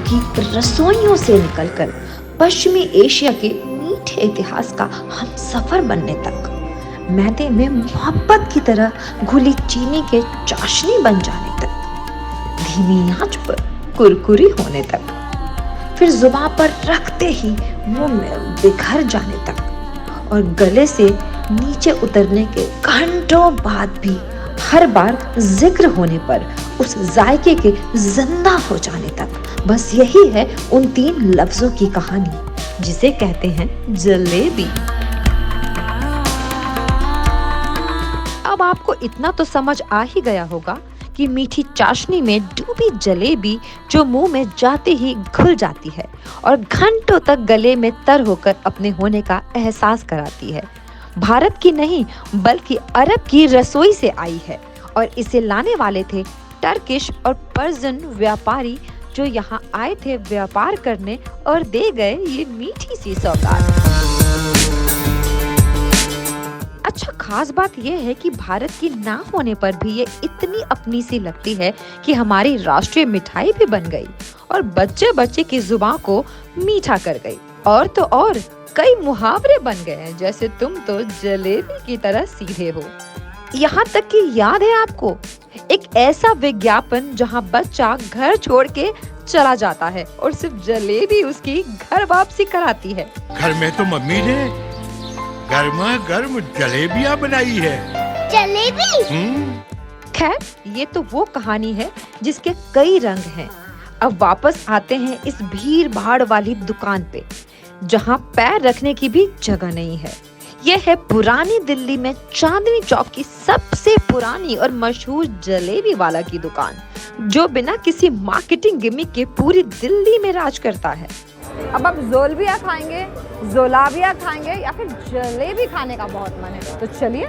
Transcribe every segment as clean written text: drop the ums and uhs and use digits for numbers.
की रसोइयों से निकलकर पश्चिमी एशिया के मीठे इतिहास का हम सफर बनने तक, मैदे में मोहब्बत की तरह घुली चीनी के चाशनी बन जाने तक, धीमी आंच पर कुरकुरी होने तक, फिर जुबान पर रखते ही मुंह में बिखर जाने तक, और गले से नीचे उतरने के घंटों बाद भी हर बार जिक्र होने पर उस जायके के जिंदा हो जाने तक। बस यही है उन 3 लफ्जों की कहानी जिसे कहते हैं जलेबी। अब आपको इतना तो समझ आ ही गया होगा कि मीठी चाशनी में डूबी जलेबी जो मुंह में जाते ही घुल जाती है और घंटों तक गले में तर होकर अपने होने का एहसास कराती है, भारत की नहीं बल्कि अरब की रसोई से आई है। और इसे लाने वाले थे टर्किश और पर्शियन व्यापारी जो यहाँ आए थे व्यापार करने और दे गए ये मीठी सी सौगात। अच्छा, खास बात यह है कि भारत की ना होने पर भी ये इतनी अपनी सी लगती है कि हमारी राष्ट्रीय मिठाई भी बन गई और बच्चे बच्चे की जुबान को मीठा कर गई। और तो और कई मुहावरे बन गए हैं, जैसे तुम तो जलेबी की तरह सीधे हो। यहाँ तक कि याद है आपको एक ऐसा विज्ञापन जहाँ बच्चा घर छोड़ के चला जाता है और सिर्फ जलेबी उसकी घर वापसी कराती है। घर में तो मम्मी ने गर्मा गर्म जलेबियाँ बनाई है। जलेबी? खैर, ये तो वो कहानी है जिसके कई रंग हैं। अब वापस आते हैं इस भीड़ भाड़ वाली दुकान पे जहाँ पैर रखने की भी जगह नहीं है। यह है पुरानी दिल्ली में चांदनी चौक की सबसे पुरानी और मशहूर जलेबी वाला की दुकान, जो बिना किसी मार्केटिंग गिमिक के पूरी दिल्ली में राज करता है। अब आप जोलबिया खाएंगे, जोलाबिया खाएंगे या फिर जलेबी खाने का बहुत मन है, तो चलिए।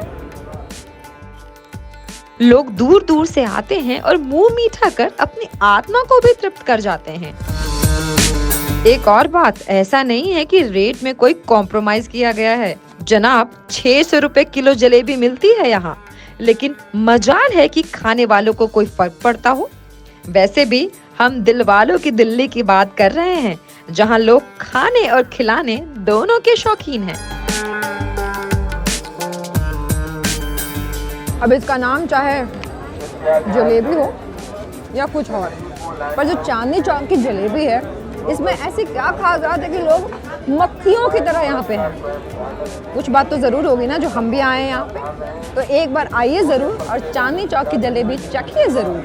लोग दूर दूर से आते हैं और मुंह मीठा कर अपनी आत्मा को भी तृप्त कर जाते हैं। एक और बात, ऐसा नहीं है कि रेट में कोई कॉम्प्रोमाइज किया गया है जनाब। 600 रुपए किलो जलेबी मिलती है यहाँ, लेकिन मजाल है कि खाने वालों को कोई फर्क पड़ता हो। वैसे भी हम दिल वालों की दिल्ली की बात कर रहे हैं, जहाँ लोग खाने और खिलाने दोनों के शौकीन हैं। अब इसका नाम चाहे जलेबी हो या कुछ और, पर जो चांदनी चौक की जलेबी है, इसमें ऐसी क्या खास बात है कि लोग मक्खियों की तरह यहाँ पे हैं। कुछ बात तो ज़रूर होगी ना जो हम भी आए हैं यहाँ पे, तो एक बार आइए ज़रूर और चांदनी चौक की जलेबी चखिए ज़रूर।